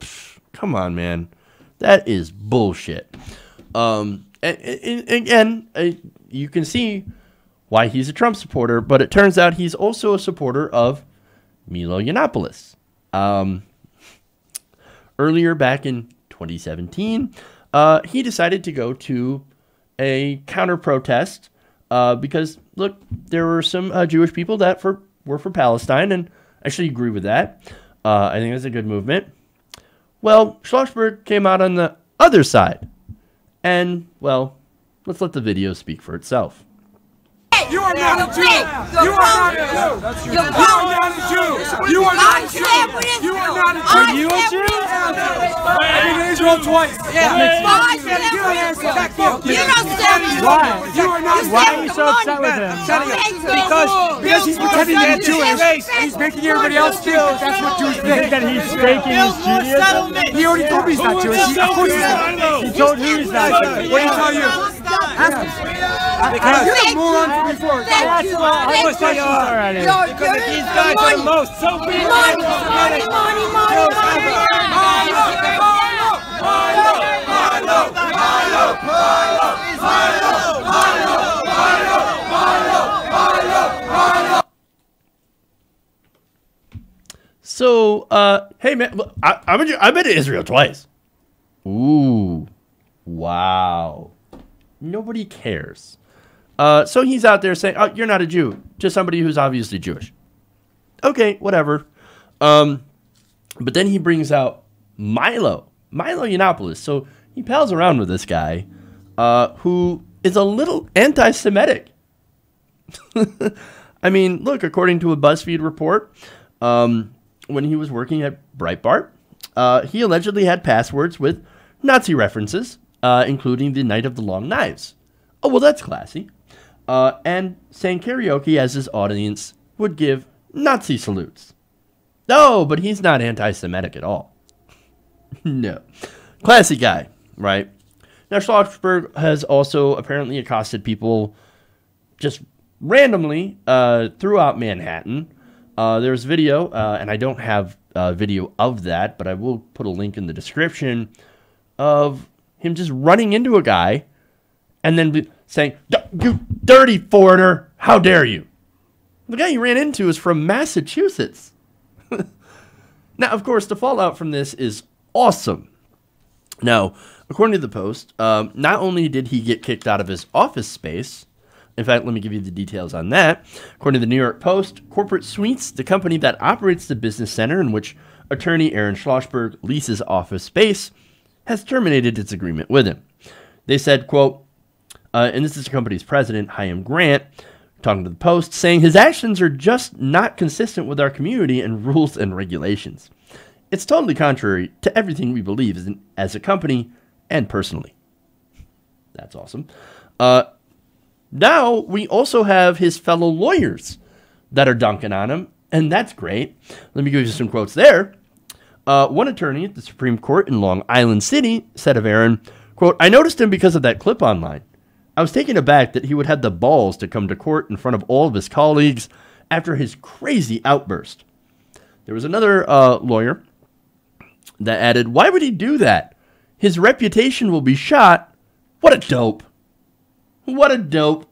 Pfft, come on, man. That is bullshit. And again, you can see why he's a Trump supporter, but it turns out he's also a supporter of Milo Yiannopoulos. Earlier back in 2017, he decided to go to a counter-protest because, look, there were some Jewish people that were for Palestine, and I actually agree with that. I think it's a good movement. Well, Schlossberg came out on the other side, and, well, let's let the video speak for itself. You are not a Jew. You are not a Jew. You are not a Jew. You are not a Jew. You are not a Jew. Are you a Jew? I've been in Israel twice. Yeah. You don't stand with him. Why? You are not. Why are you so upset with him? Because he's pretending to be Jewish. He's making everybody else think that that's what Jews You think that he's faking his Judaism? He already told me he's not Jewish. Of course he's not. He told who he's not Jewish. What did he tell you? Ask him. You're the moron from before. I was saying already. Because these guys are the most so-called So, hey, man, look, I've been to Israel twice. Ooh, wow. Nobody cares. So he's out there saying, "Oh, you're not a Jew," to somebody who's obviously Jewish. Okay, whatever. But then he brings out Milo Yiannopoulos. So he pals around with this guy, who is a little anti-Semitic. I mean, look, according to a BuzzFeed report, when he was working at Breitbart, he allegedly had passwords with Nazi references, including the Night of the Long Knives. Oh, well, that's classy. And sang karaoke as his audience would give Nazi salutes. No, but he's not anti-Semitic at all. No. Classy guy, right? Now, Schlossberg has also apparently accosted people just randomly throughout Manhattan. There's video, and I don't have video of that, but I will put a link in the description of him just running into a guy and then saying, "You dirty foreigner, how dare you?" The guy he ran into is from Massachusetts. Now, of course, the fallout from this is awesome. Now, according to the Post, not only did he get kicked out of his office space, in fact, let me give you the details on that. According to the New York Post, Corporate Suites, the company that operates the business center in which attorney Aaron Schlossberg leases office space, has terminated its agreement with him. They said, quote, and this is the company's president, Chaim Grant, talking to the Post, saying his actions are just not consistent with our community and rules and regulations. It's totally contrary to everything we believe as a company and personally. That's awesome. Now we also have his fellow lawyers that are dunking on him, and that's great. Let me give you some quotes there. One attorney at the Supreme Court in Long Island City said of Aaron, quote, "I noticed him because of that clip online. I was taken aback that he would have the balls to come to court in front of all of his colleagues after his crazy outburst." There was another lawyer that added, "Why would he do that? His reputation will be shot. What a dope. What a dope."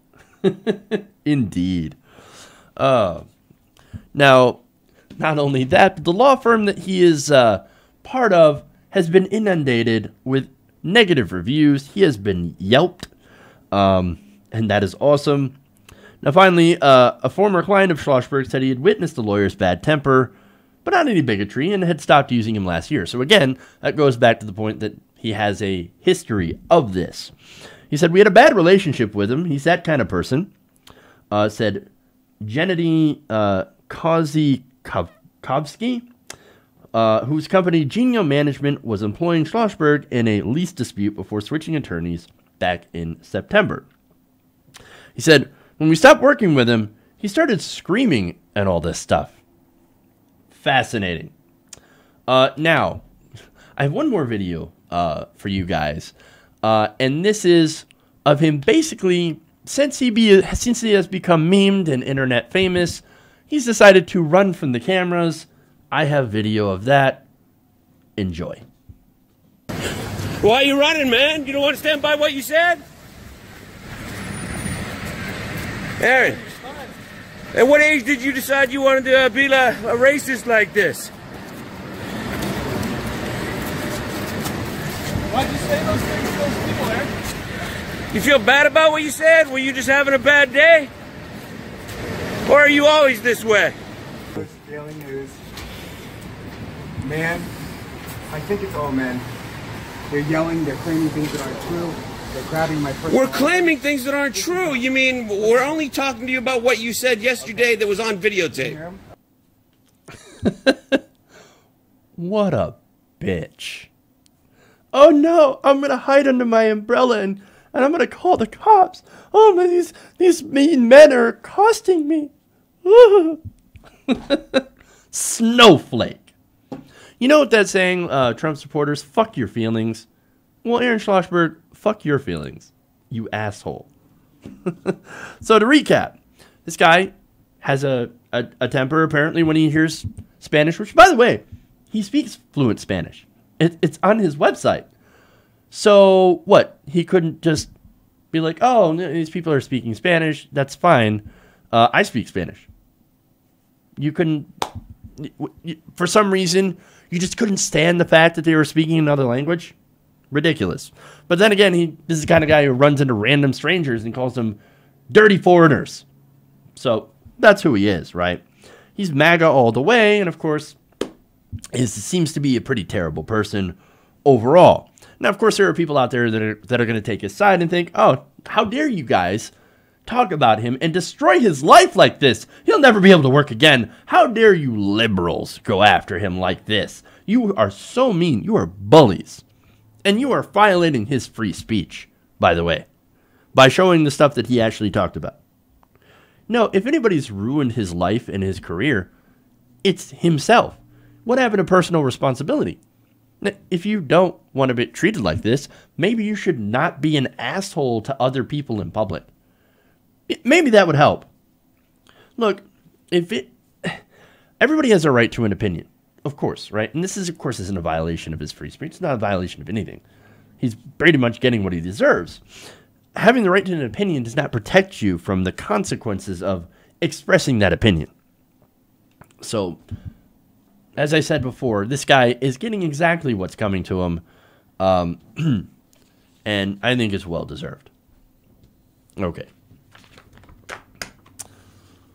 Indeed. Now, Not only that, but the law firm that he is part of has been inundated with negative reviews. He has been yelped, and that is awesome. Now, finally, a former client of Schlossberg said he had witnessed the lawyer's bad temper, but not any bigotry, and had stopped using him last year. So again, that goes back to the point that he has a history of this. He said, we had a bad relationship with him. He's that kind of person. Said Gennady Kozikovsky, whose company Genio Management was employing Schlossberg in a lease dispute before switching attorneys back in September. He said, when we stopped working with him, he started screaming and all this stuff. Fascinating. Now, I have one more video for you guys, and this is of him basically, since he has become memed and internet famous, he's decided to run from the cameras. I have video of that. Enjoy. Why are you running, man? You don't want to stand by what you said? Aaron, at what age did you decide you wanted to be a racist like this? Why'd you say those things to those people, Aaron? You feel bad about what you said? Were you just having a bad day? Or are you always this way? Daily News. Man, I think it's all men. They're yelling, they're claiming things that aren't true. They're grabbing my personal... We're claiming things that aren't true. You mean we're only talking to you about what you said yesterday that was on videotape? What a bitch. Oh no, I'm going to hide under my umbrella and I'm going to call the cops. Oh, man, these mean men are accosting me. Snowflake. You know what that's saying, Trump supporters? Fuck your feelings. Well, Aaron Schlossberg, fuck your feelings, you asshole. So to recap, this guy has a temper apparently when he hears Spanish, which, by the way, he speaks fluent Spanish. It's on his website. So what? He couldn't just be like, oh, these people are speaking Spanish. That's fine. I speak Spanish. You couldn't, for some reason, you just couldn't stand the fact that they were speaking another language. Ridiculous. But then again, this is the kind of guy who runs into random strangers and calls them dirty foreigners. So that's who he is, right? He's MAGA all the way, and of course, seems to be a pretty terrible person overall. Now, of course, there are people out there that are going to take his side and think, oh, how dare you guys talk about him and destroy his life like this? He'll never be able to work again. How dare you liberals go after him like this? You are so mean. You are bullies. And you are violating his free speech, by the way, by showing the stuff that he actually talked about. No, if anybody's ruined his life and his career, it's himself. What happened to personal responsibility? If you don't want to be treated like this, maybe you should not be an asshole to other people in public. Maybe that would help. Look, everybody has a right to an opinion. Of course, right? And this is, of course, isn't a violation of his free speech. It's not a violation of anything. He's pretty much getting what he deserves. Having the right to an opinion does not protect you from the consequences of expressing that opinion. So, as I said before, this guy is getting exactly what's coming to him. And I think it's well-deserved. Okay.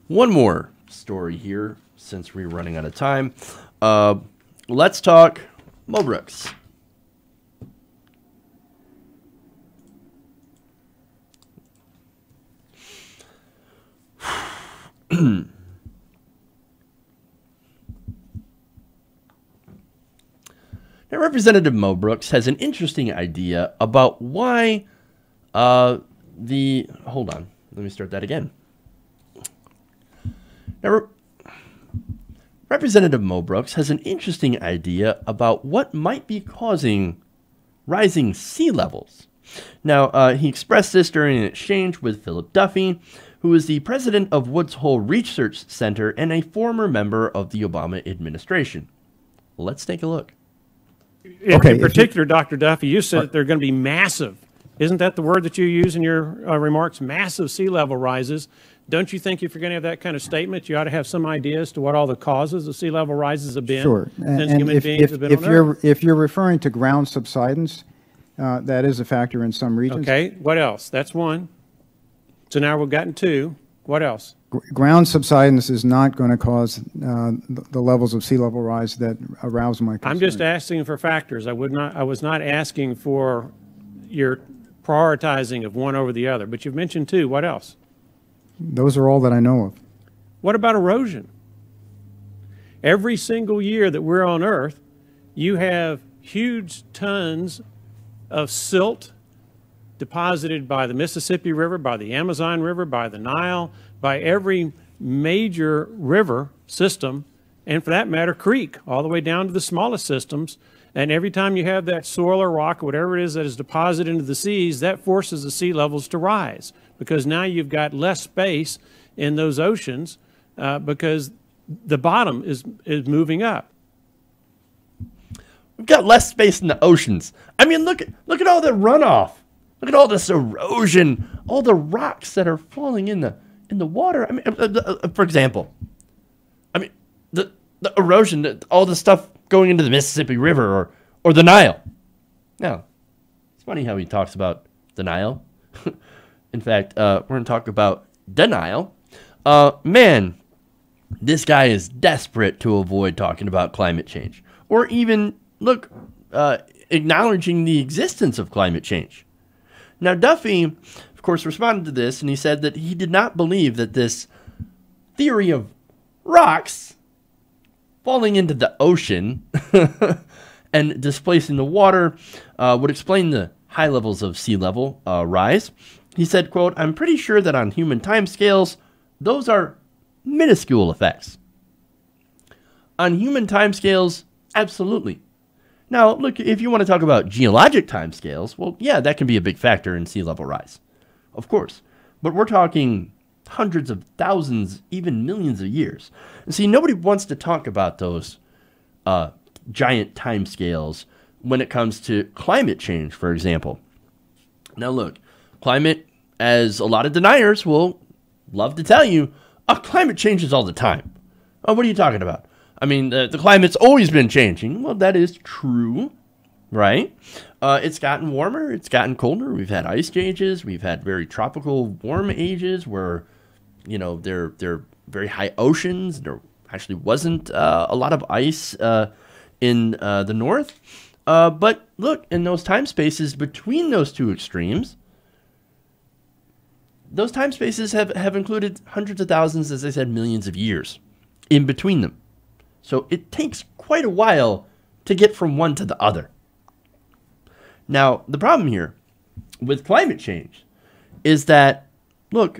One more story here, since we're running out of time. Let's talk Mo Brooks. Now, Representative Mo Brooks has an interesting idea about why hold on, let me start that again. Now, Representative Mo Brooks has an interesting idea about what might be causing rising sea levels. Now, he expressed this during an exchange with Philip Duffy, who is the president of Woods Hole Research Center and a former member of the Obama administration. Let's take a look. In particular, Dr. Duffy, you said that there are going to be massive Isn't that the word that you use in your remarks? Massive sea level rises. Don't you think if you're going to have that kind of statement, you ought to have some idea as to what all the causes of sea level rises have been? Sure. Since And human beings have been on Earth? if you're referring to ground subsidence, that is a factor in some regions. Okay, what else? That's one. So now we've gotten two. What else? Ground subsidence is not going to cause the levels of sea level rise that arouse my concern. I'm just asking for factors. I was not asking for your prioritizing of one over the other, but you've mentioned two. What else? Those are all that I know of. What about erosion? Every single year that we're on Earth, you have huge tons of silt deposited by the Mississippi River, by the Amazon River, by the Nile, by every major river system, and for that matter, creek, all the way down to the smallest systems. And every time you have that soil or rock or whatever it is that is deposited into the seas, that forces the sea levels to rise, because now you've got less space in those oceans because the bottom is moving up. We've got less space in the oceans. I mean, look at all the runoff. Look at all this erosion, all the rocks that are falling in the water. I mean, for example, I mean the erosion, all the stuff going into the Mississippi River or the Nile. Now, it's funny how he talks about the Nile. In fact, we're going to talk about the Nile. Man, this guy is desperate to avoid talking about climate change, or even acknowledging the existence of climate change. Now, Duffy, of course, responded to this, and he said that he did not believe that this theory of rocks falling into the ocean and displacing the water would explain the high levels of sea level rise. He said, quote, "I'm pretty sure that on human timescales, those are minuscule effects." On human timescales, absolutely. Now, look, if you want to talk about geologic timescales, well, yeah, that can be a big factor in sea level rise, of course. But we're talking hundreds of thousands, even millions of years. And see, nobody wants to talk about those giant timescales when it comes to climate change, for example. Now, look, climate, as a lot of deniers will love to tell you, climate changes all the time. What are you talking about? I mean, the climate's always been changing. Well, that is true, right? It's gotten warmer. It's gotten colder. We've had ice ages. We've had very tropical warm ages where, you know, they're very high oceans. There actually wasn't a lot of ice in the north. But look, in those time spaces between those two extremes, those time spaces have included hundreds of thousands, as I said, millions of years in between them. So it takes quite a while to get from one to the other. Now, the problem here with climate change is that, look,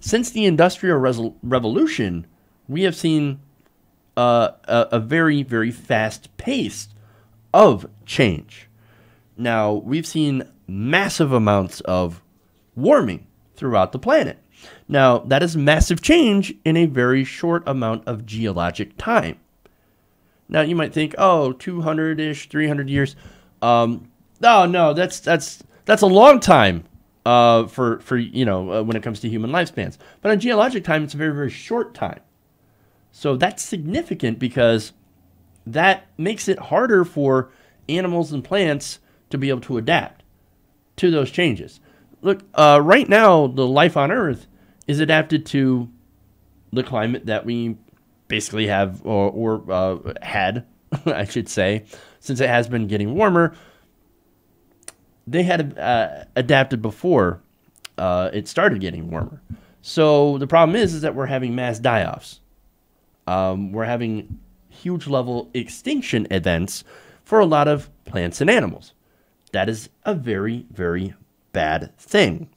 since the Industrial Revolution, we have seen a very, very fast pace of change. Now, we've seen massive amounts of warming throughout the planet. Now, that is massive change in a very short amount of geologic time. Now, you might think, oh, 200-ish, 300 years. No, that's a long time for when it comes to human lifespans. But on geologic time, it's a very, very short time. So that's significant because that makes it harder for animals and plants to be able to adapt to those changes. Look, right now, the life on Earth is adapted to the climate that we basically have or had, I should say, since it has been getting warmer. They had adapted before it started getting warmer. So the problem is that we're having mass die-offs. We're having huge level extinction events for a lot of plants and animals. That is a very, very bad thing.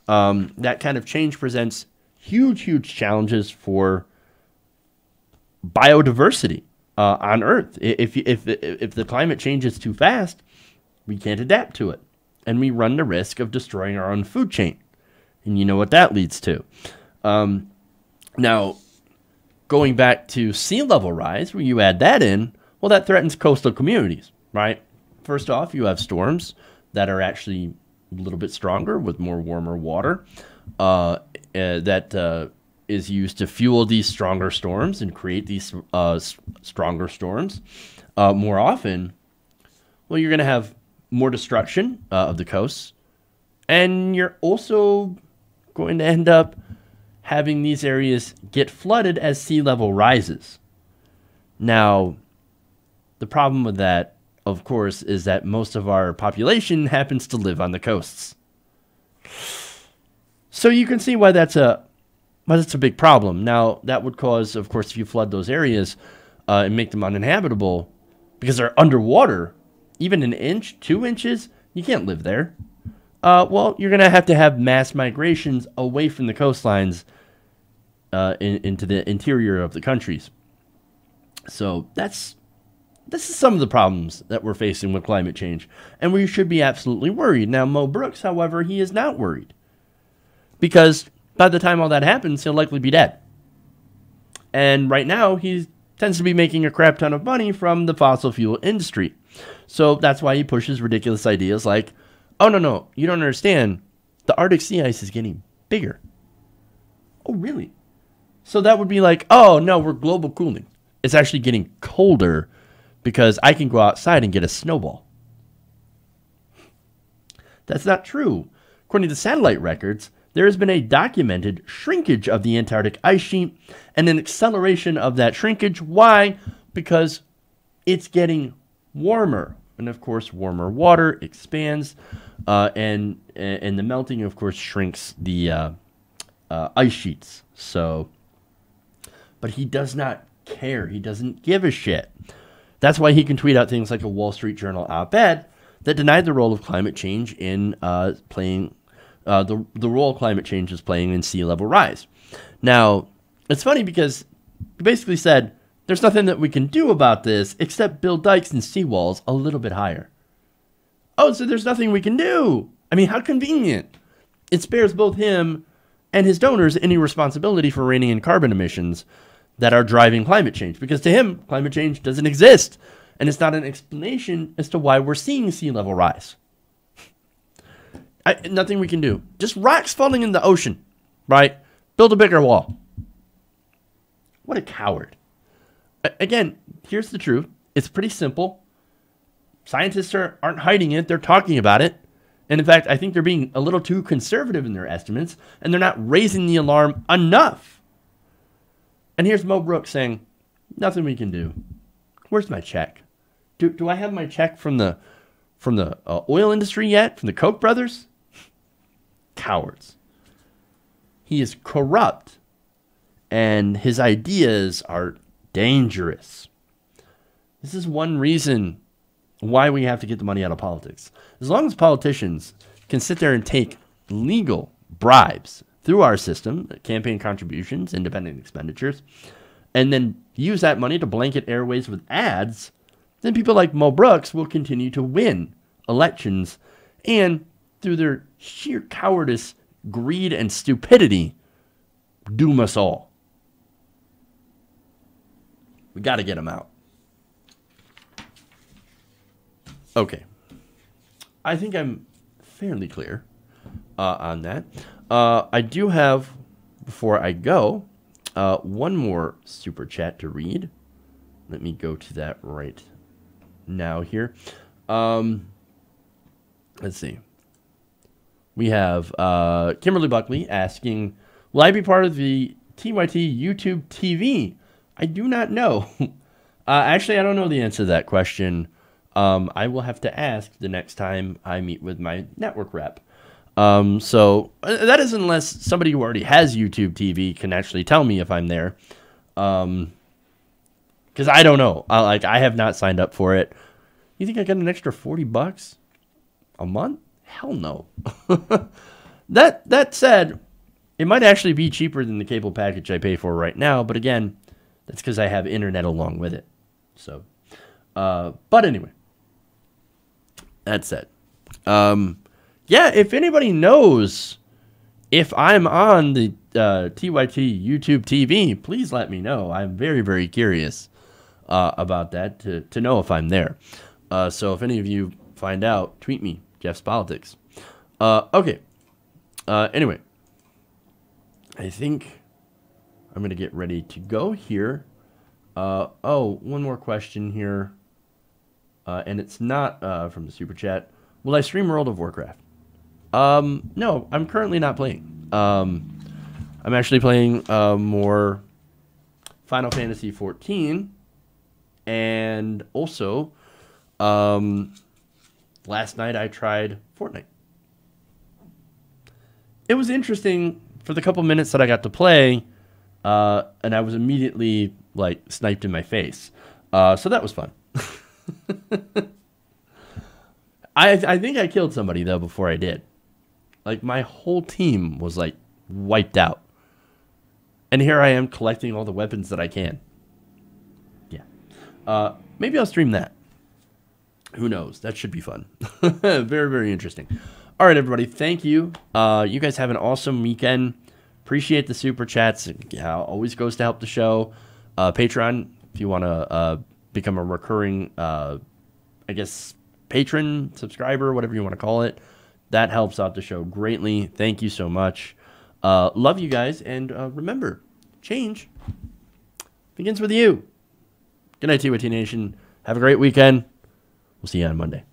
That kind of change presents huge, huge challenges for biodiversity on Earth. If the climate changes too fast, we can't adapt to it, and we run the risk of destroying our own food chain. And you know what that leads to. Now, going back to sea level rise, when you add that in, well, that threatens coastal communities, right? First off, you have storms that are actually a little bit stronger with more warmer water that is used to fuel these stronger storms and create these stronger storms more often, well, you're going to have more destruction of the coasts. And you're also going to end up having these areas get flooded as sea level rises. Now, the problem with that, of course, is that most of our population happens to live on the coasts. So you can see why that's a big problem. Now, that would cause, of course, if you flood those areas and make them uninhabitable, because they're underwater, even an inch, 2 inches, you can't live there. Well, you're going to have mass migrations away from the coastlines into the interior of the countries. So this is some of the problems that we're facing with climate change, and we should be absolutely worried. Now, Mo Brooks, however, he is not worried, because by the time all that happens, he'll likely be dead. And right now, he tends to be making a crap ton of money from the fossil fuel industry. So that's why he pushes ridiculous ideas like, oh, no, you don't understand. The Arctic sea ice is getting bigger. Oh, really? So that would be like, oh, no, we're global cooling. It's actually getting colder because I can go outside and get a snowball. That's not true. According to satellite records, there has been a documented shrinkage of the Antarctic ice sheet and an acceleration of that shrinkage. Why? Because it's getting warmer. And of course, warmer water expands, and the melting, of course, shrinks the ice sheets. So, but he does not care. He doesn't give a shit. That's why he can tweet out things like a Wall Street Journal op-ed that denied the role of climate change in playing the role climate change is playing in sea level rise. Now, it's funny because he basically said, there's nothing that we can do about this except build dikes and seawalls a little bit higher. Oh, so there's nothing we can do. I mean, how convenient. It spares both him and his donors any responsibility for reining in carbon emissions that are driving climate change. Because to him, climate change doesn't exist. And it's not an explanation as to why we're seeing sea level rise. Nothing we can do. Just rocks falling in the ocean, right? Build a bigger wall. What a coward. Again, here's the truth. It's pretty simple. Scientists aren't hiding it. They're talking about it. And in fact, I think they're being a little too conservative in their estimates, and they're not raising the alarm enough. And here's Mo Brooks saying, nothing we can do. Where's my check? Do I have my check from the oil industry yet? From the Koch brothers? Cowards. He is corrupt, and his ideas are dangerous. This is one reason why we have to get the money out of politics. As long as politicians can sit there and take legal bribes through our system, campaign contributions, independent expenditures, and then use that money to blanket airways with ads, then people like Mo Brooks will continue to win elections and, through their sheer cowardice, greed, and stupidity, doom us all. We got to get them out. Okay. I think I'm fairly clear on that. I do have, before I go, one more super chat to read. Let me go to that right now here. Let's see. We have Kimberly Buckley asking, will I be part of the TYT YouTube TV? I do not know. Actually, I don't know the answer to that question. I will have to ask the next time I meet with my network rep. So that is unless somebody who already has YouTube TV can actually tell me if I'm there. Because I don't know. I have not signed up for it. You think I get an extra $40 a month? Hell no. That said, it might actually be cheaper than the cable package I pay for right now. But again, that's because I have internet along with it. So, but anyway, that said, yeah, if anybody knows if I'm on the TYT YouTube TV, please let me know. I'm very, very curious about that to know if I'm there. So if any of you find out, tweet me Jeff's Politics. Okay. Anyway, I think I'm going to get ready to go here. One more question here. And it's not from the Super Chat. Will I stream World of Warcraft? No, I'm currently not playing. I'm actually playing more Final Fantasy XIV. And also, last night I tried Fortnite. It was interesting for the couple minutes that I got to play, and I was immediately, like, sniped in my face. So that was fun. I think I killed somebody, though, before I did. Like, my whole team was, like, wiped out. And here I am collecting all the weapons that I can. Yeah. Maybe I'll stream that. Who knows? That should be fun. Very, very interesting. All right, everybody. Thank you. You guys have an awesome weekend. Appreciate the super chats. Yeah, always goes to help the show. Patreon, if you want to become a recurring, patron, subscriber, whatever you want to call it. That helps out the show greatly. Thank you so much. Love you guys. And remember, change begins with you. Good night to you, T Nation. Have a great weekend. We'll see you on Monday.